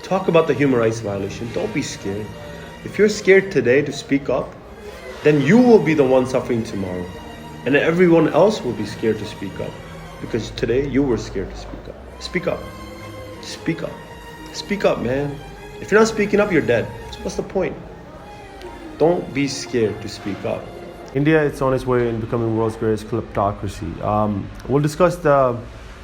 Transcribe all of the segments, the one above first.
talk about the human rights violation. Don't be scared. If you're scared today to speak up, then you will be the one suffering tomorrow. And everyone else will be scared to speak up. Because today you were scared to speak up. Speak up. Speak up. Speak up, man. If you're not speaking up, you're dead. So what's the point? Don't be scared to speak up. India is on its way in becoming the world's greatest kleptocracy. We'll discuss the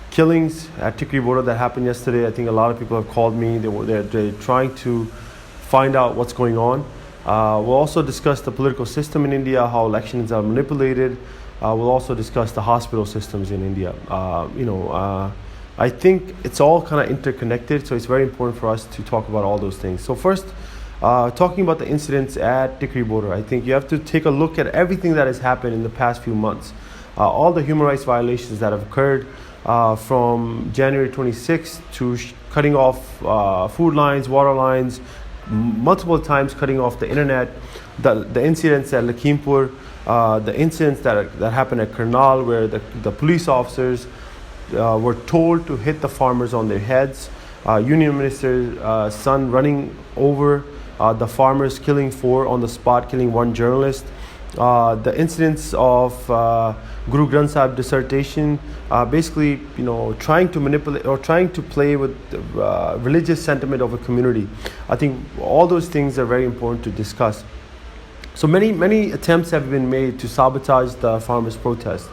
killings at Tikri border that happened yesterday. I think a lot of people have called me. They're trying to find out what's going on. We'll also discuss the political system in India, how elections are manipulated. We'll also discuss the hospital systems in India. I think it's all kind of interconnected, so it's very important for us to talk about all those things. So first, talking about the incidents at Tikri border, I think you have to take a look at everything that has happened in the past few months. All the human rights violations that have occurred from January 26th to cutting off food lines, water lines, multiple times cutting off the internet, the incidents at Lakhimpur, the incidents that happened at Karnal where the police officers were told to hit the farmers on their heads, Union Minister's son running over the farmers, killing 4 on the spot, killing 1 journalist. The incidents of Guru Granth Sahib dissertation, basically, trying to manipulate or trying to play with the religious sentiment of a community. I think all those things are very important to discuss. So many attempts have been made to sabotage the farmers' protest,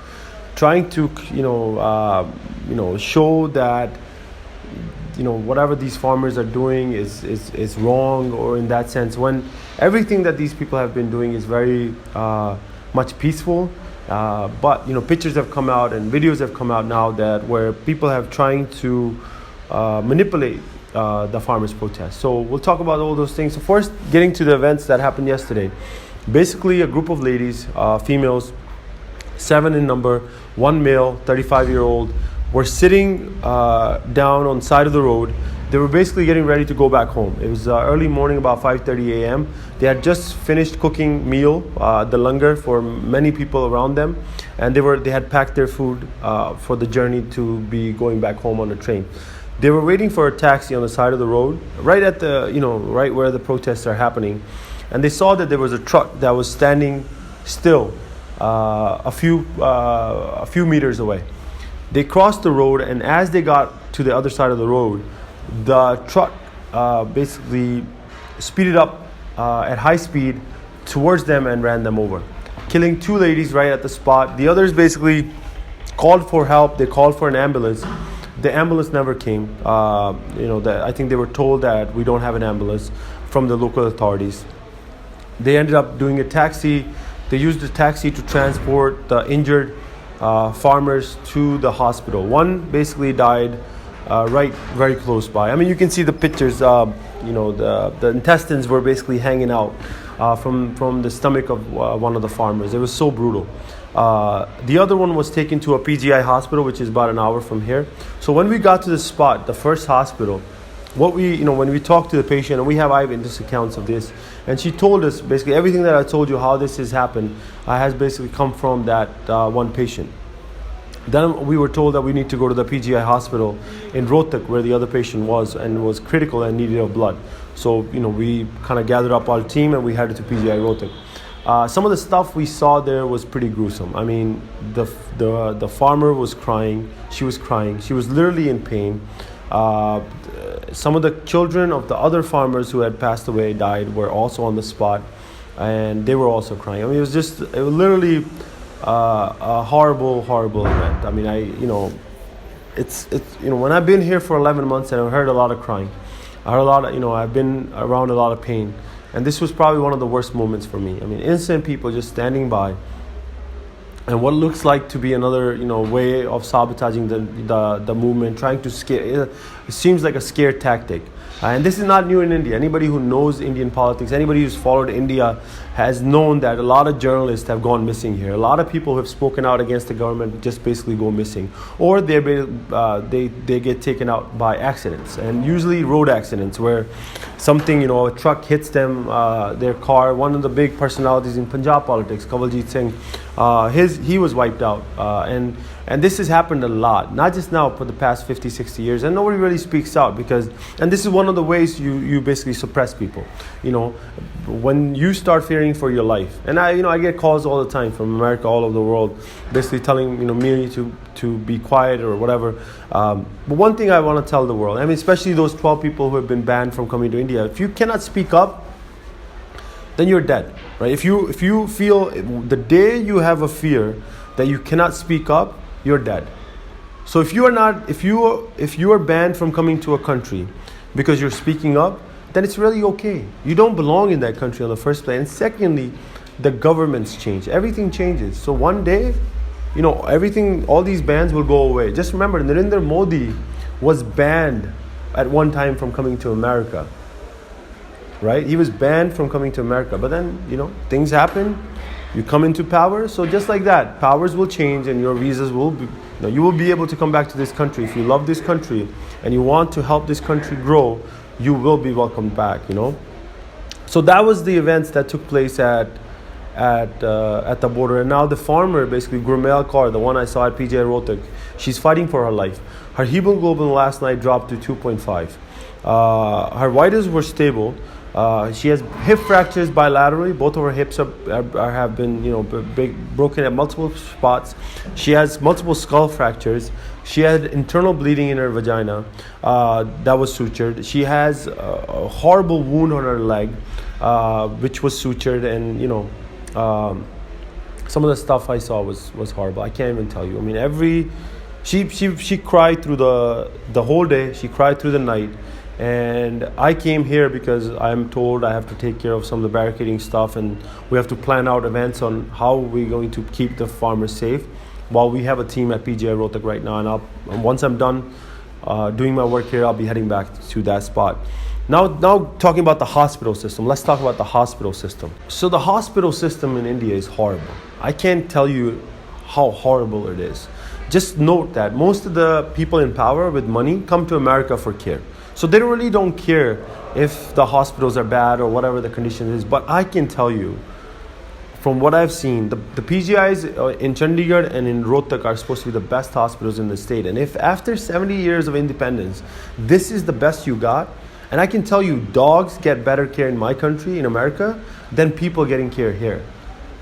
trying to show that whatever these farmers are doing is wrong, or in that sense, when everything that these people have been doing is very much peaceful. But pictures have come out and videos have come out now that where people have trying to manipulate the farmers' protest. So we'll talk about all those things. So first, getting to the events that happened yesterday. Basically, a group of ladies, females, 7 in number, 1 male, 35-year-old, were sitting down on the side of the road. They were basically getting ready to go back home. It was early morning, about 5:30 a.m. They had just finished cooking meal, the langar for many people around them, and they had packed their food for the journey to be going back home on the train. They were waiting for a taxi on the side of the road, right at the right where the protests are happening, and they saw that there was a truck that was standing still a few meters away. They crossed the road, and as they got to the other side of the road, the truck basically speeded up at high speed towards them and ran them over, killing 2 ladies right at the spot. The others basically called for help. They called for an ambulance. The ambulance never came. I think they were told that we don't have an ambulance from the local authorities. They ended up doing a taxi. They used a taxi to transport the injured farmers to the hospital. One basically died right very close by. I mean, you can see the pictures. The intestines were basically hanging out from the stomach of one of the farmers. It was so brutal. The other one was taken to a PGI hospital, which is about an hour from here. So when we got to the spot, the first hospital, when we talked to the patient, and we have eyewitness accounts of this, and she told us basically everything that I told you, how this has happened, has basically come from that one patient. Then we were told that we need to go to the PGI hospital in Rohtak, where the other patient was and was critical and needed of blood. So we kind of gathered up our team and we headed to PGI Rohtak. Some of the stuff we saw there was pretty gruesome. I mean, the farmer was crying. She was crying. She was literally in pain. Some of the children of the other farmers who had passed away, died, were also on the spot, and they were also crying. I mean, it was literally a horrible event. I mean, when I've been here for 11 months and I've heard a lot of crying, I heard a lot of, I've been around a lot of pain, and this was probably one of the worst moments for me. I mean, innocent people just standing by, and what looks like to be another, way of sabotaging the movement, trying to scare. It seems like a scare tactic. And this is not new in India. Anybody who knows Indian politics, anybody who's followed India, has known that a lot of journalists have gone missing here. A lot of people who have spoken out against the government just basically go missing, or they get taken out by accidents, and usually road accidents where something, a truck hits them, their car. One of the big personalities in Punjab politics, Kanwaljit Singh, he was wiped out, and And this has happened a lot, not just now, for the past 50, 60 years. And nobody really speaks out because, and this is one of the ways you basically suppress people. You know, when you start fearing for your life. And I get calls all the time from America, all over the world, basically telling, me to be quiet or whatever. But one thing I want to tell the world, I mean, especially those 12 people who have been banned from coming to India, if you cannot speak up, then you're dead, right? If you feel the day you have a fear that you cannot speak up, you're dead. So if you are banned from coming to a country because you're speaking up, then it's really okay. You don't belong in that country in the first place. And secondly, the governments change. Everything changes. So one day, all these bans will go away. Just remember, Narendra Modi was banned at one time from coming to America. Right? He was banned from coming to America. But then, things happen. You come into power, so just like that, powers will change and your visas will be, you will be able to come back to this country. If you love this country and you want to help this country grow, you will be welcomed back, So that was the events that took place at the border. And now the farmer, basically, Gurmail Kaur, the one I saw at PJ Rohtak, she's fighting for her life. Her hemoglobin last night dropped to 2.5. Her vitals were stable. She has hip fractures bilaterally. Both of her hips have been, broken at multiple spots. She has multiple skull fractures. She had internal bleeding in her vagina that was sutured. She has a horrible wound on her leg, which was sutured, and some of the stuff I saw was horrible. I can't even tell you. I mean, she cried through the whole day. She cried through the night. And I came here because I'm told I have to take care of some of the barricading stuff, and we have to plan out events on how we're going to keep the farmers safe. While we have a team at PGI Rohtak right now, and once I'm done doing my work here, I'll be heading back to that spot. Now talking about the hospital system, let's talk about the hospital system. So the hospital system in India is horrible. I can't tell you how horrible it is. Just note that most of the people in power with money come to America for care. So they really don't care if the hospitals are bad or whatever the condition is. But I can tell you, from what I've seen, the PGIs in Chandigarh and in Rohtak are supposed to be the best hospitals in the state. And if after 70 years of independence, this is the best you got, and I can tell you, dogs get better care in my country, in America, than people getting care here.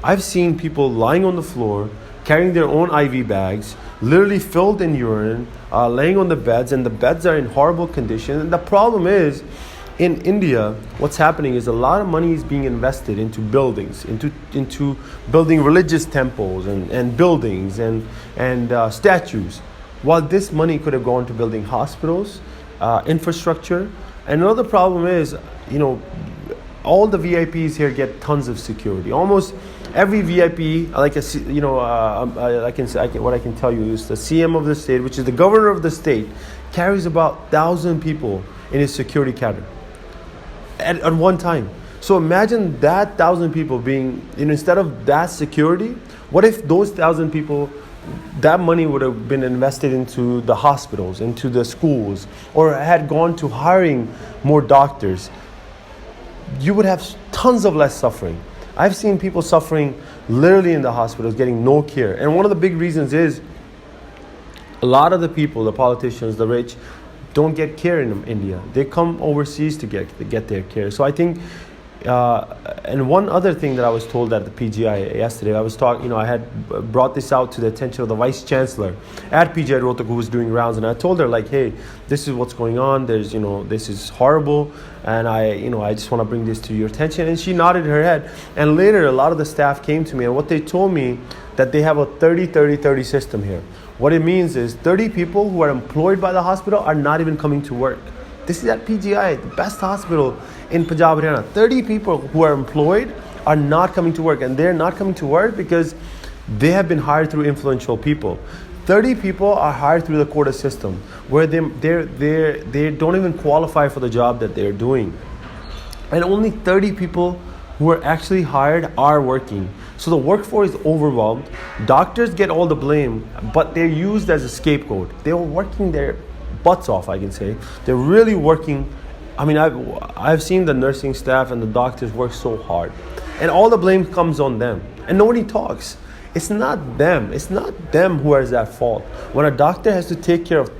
I've seen people lying on the floor, carrying their own IV bags, literally filled in urine, laying on the beds, and the beds are in horrible condition. And the problem is, in India, what's happening is a lot of money is being invested into buildings, into building religious temples and buildings and statues, while this money could have gone to building hospitals, infrastructure. And another problem is, all the VIPs here get tons of security. Almost every VIP, what I can tell you is the CM of the state, which is the governor of the state, carries about 1,000 people in his security cadre at one time. So imagine that 1,000 people being, instead of that security, what if those 1,000 people, that money would have been invested into the hospitals, into the schools, or had gone to hiring more doctors? You would have tons of less suffering. I've seen people suffering literally in the hospitals, getting no care. And one of the big reasons is a lot of the people, the politicians, the rich, don't get care in India. They come overseas to get their care. So I think, and one other thing that I was told at the PGI yesterday, I had brought this out to the attention of the Vice Chancellor at PGI Rohtak, who was doing rounds, and I told her, like, hey, this is what's going on. There's, this is horrible, and I just want to bring this to your attention. And she nodded her head. And later, a lot of the staff came to me, and what they told me, that they have a 30-30-30 system here. What it means is 30 people who are employed by the hospital are not even coming to work. This is at PGI, the best hospital in Punjab, Haryana. 30 people who are employed are not coming to work, and they're not coming to work because they have been hired through influential people. 30 people are hired through the quota system, where they don't even qualify for the job that they're doing. And only 30 people who are actually hired are working. So the workforce is overwhelmed. Doctors get all the blame, but they're used as a scapegoat. They were working their butts off, I can say. They're really working. I mean, I've seen the nursing staff and the doctors work so hard, and all the blame comes on them, and nobody talks. It's not them. It's not them who is at fault. When a doctor has to take care of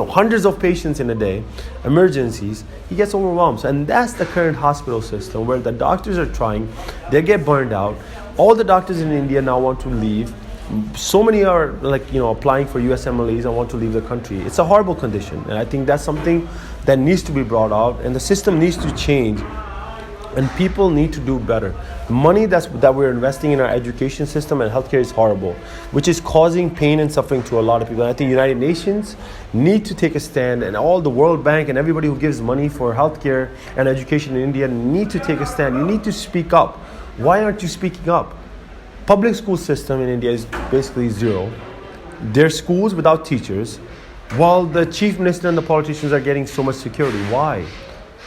hundreds of patients in a day, emergencies, he gets overwhelmed. And that's the current hospital system where the doctors are trying, they get burned out. All the doctors in India now want to leave. So many are applying for USMLEs and want to leave the country. It's a horrible condition, and I think that's something that needs to be brought out, and the system needs to change, and people need to do better. The money that we're investing in our education system and healthcare is horrible, which is causing pain and suffering to a lot of people. And I think United Nations need to take a stand, and all the World Bank and everybody who gives money for healthcare and education in India need to take a stand. You need to speak up. Why aren't you speaking up? Public school system in India is basically zero. There's schools without teachers, while the chief minister and the politicians are getting so much security. Why?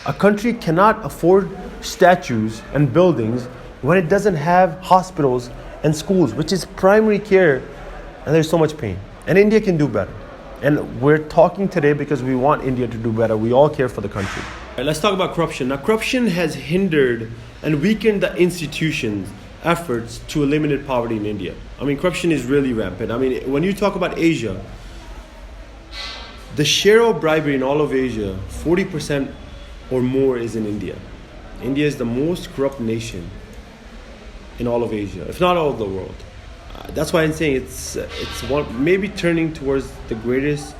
A country cannot afford statues and buildings when it doesn't have hospitals and schools, which is primary care, and there's so much pain. And India can do better. And we're talking today because we want India to do better. We all care for the country. Let's talk about corruption. Now, corruption has hindered and weakened the institutions' efforts to eliminate poverty in India. I mean, corruption is really rampant. I mean, when you talk about Asia, the share of bribery in all of Asia, 40% or more is in India. India is the most corrupt nation in all of Asia, if not all of the world. That's why I'm saying it's maybe turning towards the greatest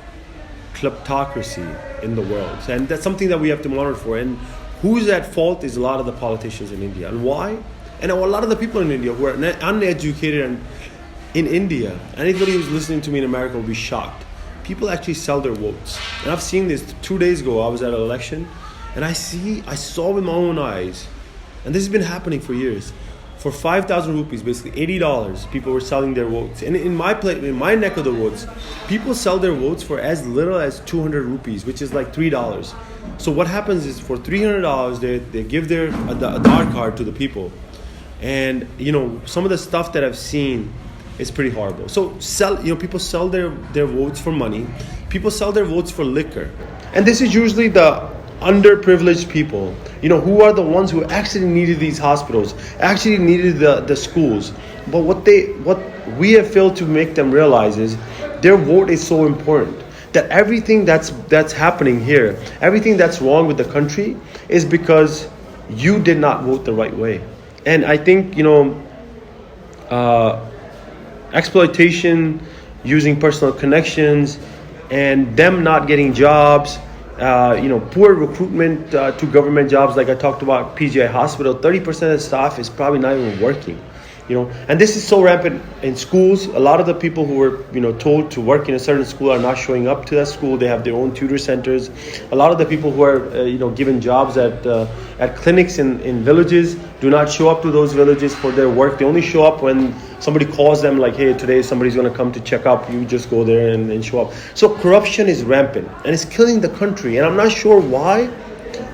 kleptocracy in the world. And that's something that we have to monitor for. And who's at fault is a lot of the politicians in India. And why? And a lot of the people in India who are uneducated, and in India, anybody who's listening to me in America will be shocked. People actually sell their votes. And I've seen this 2 days ago. I was at an election, and I saw with my own eyes, and this has been happening for years. For 5,000 rupees, basically $80, people were selling their votes. And in my neck of the woods, people sell their votes for as little as 200 rupees, which is like $3. So what happens is for $300, they give their Aadhaar card to the people. And some of the stuff that I've seen is pretty horrible. So people sell their votes for money. People sell their votes for liquor. And this is usually the underprivileged people, who are the ones who actually needed these hospitals, actually needed the schools. But what we have failed to make them realize is their vote is so important, that everything that's happening here, everything that's wrong with the country is because you did not vote the right way. And I think, exploitation, using personal connections, and them not getting jobs, poor recruitment to government jobs, like I talked about PGI Hospital, 30% of the staff is probably not even working. And this is so rampant in schools. A lot of the people who were, told to work in a certain school are not showing up to that school. They have their own tutor centers. A lot of the people who are, given jobs at clinics in villages do not show up to those villages for their work. They only show up when somebody calls them, like, hey, today somebody's going to come to check up. You just go there and show up. So corruption is rampant, and it's killing the country. And I'm not sure why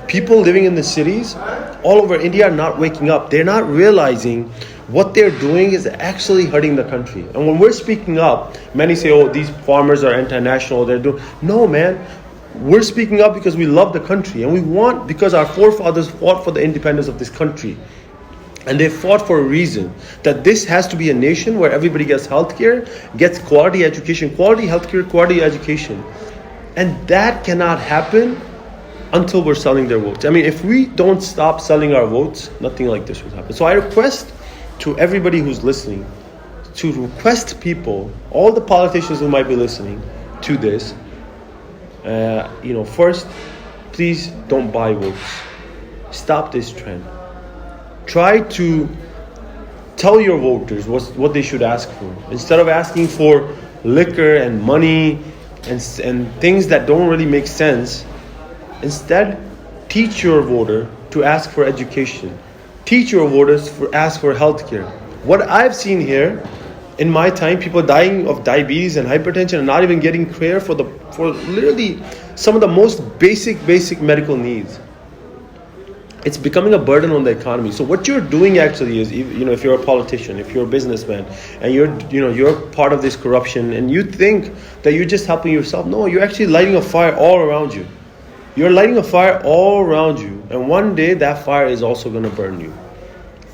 people living in the cities all over India are not waking up. They're not realizing what they're doing is actually hurting the country. And when we're speaking up, many say, oh, these farmers are anti-national. No, man. We're speaking up because we love the country, and because our forefathers fought for the independence of this country. And they fought for a reason, that this has to be a nation where everybody gets healthcare, gets quality education, quality healthcare, quality education. And that cannot happen until we're selling their votes. I mean, if we don't stop selling our votes, nothing like this would happen. So I request to everybody who's listening to request people, all the politicians who might be listening to this, first, please don't buy votes. Stop this trend. Try to tell your voters what they should ask for. Instead of asking for liquor and money and things that don't really make sense, instead teach your voter to ask for education. Teach your voters to ask for healthcare. What I've seen here in my time, people dying of diabetes and hypertension and not even getting care for literally some of the most basic medical needs. It's becoming a burden on the economy. So what you're doing actually is, if you're a politician, if you're a businessman, and you're part of this corruption, and you think that you're just helping yourself, no, you're actually lighting a fire all around you. You're lighting a fire all around you, and one day that fire is also going to burn you.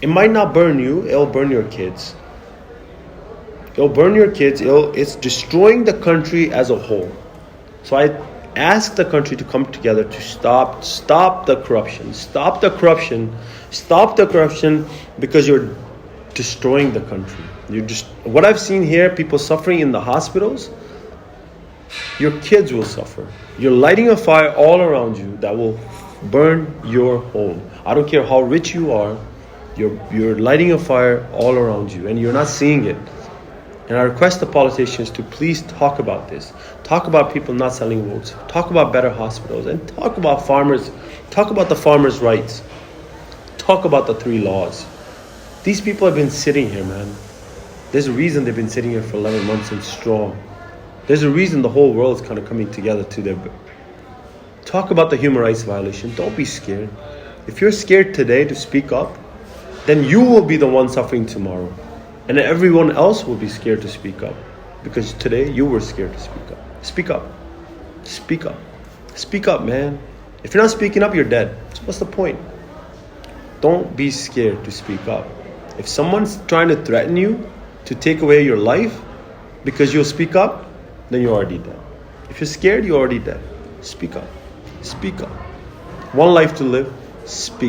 It might not burn you, it'll burn your kids. It'll burn your kids. It's destroying the country as a whole. So I ask the country to come together to stop the corruption. Stop the corruption. Stop the corruption, because you're destroying the country. What I've seen here, people suffering in the hospitals, your kids will suffer. You're lighting a fire all around you that will burn your home. I don't care how rich you are, you're lighting a fire all around you and you're not seeing it. And I request the politicians to please talk about this. Talk about people not selling votes. Talk about better hospitals. And talk about farmers. Talk about the farmers' rights. Talk about the 3 laws. These people have been sitting here, man. There's a reason they've been sitting here for 11 months and strong. There's a reason the whole world is kind of coming together to their... Talk about the human rights violation. Don't be scared. If you're scared today to speak up, then you will be the one suffering tomorrow. And everyone else will be scared to speak up. Because today you were scared to speak up. Speak up. Speak up. Speak up, man. If you're not speaking up, you're dead. So what's the point? Don't be scared to speak up. If someone's trying to threaten you to take away your life because you'll speak up, then you're already dead. If you're scared, you're already dead. Speak up. Speak up. One life to live. Speak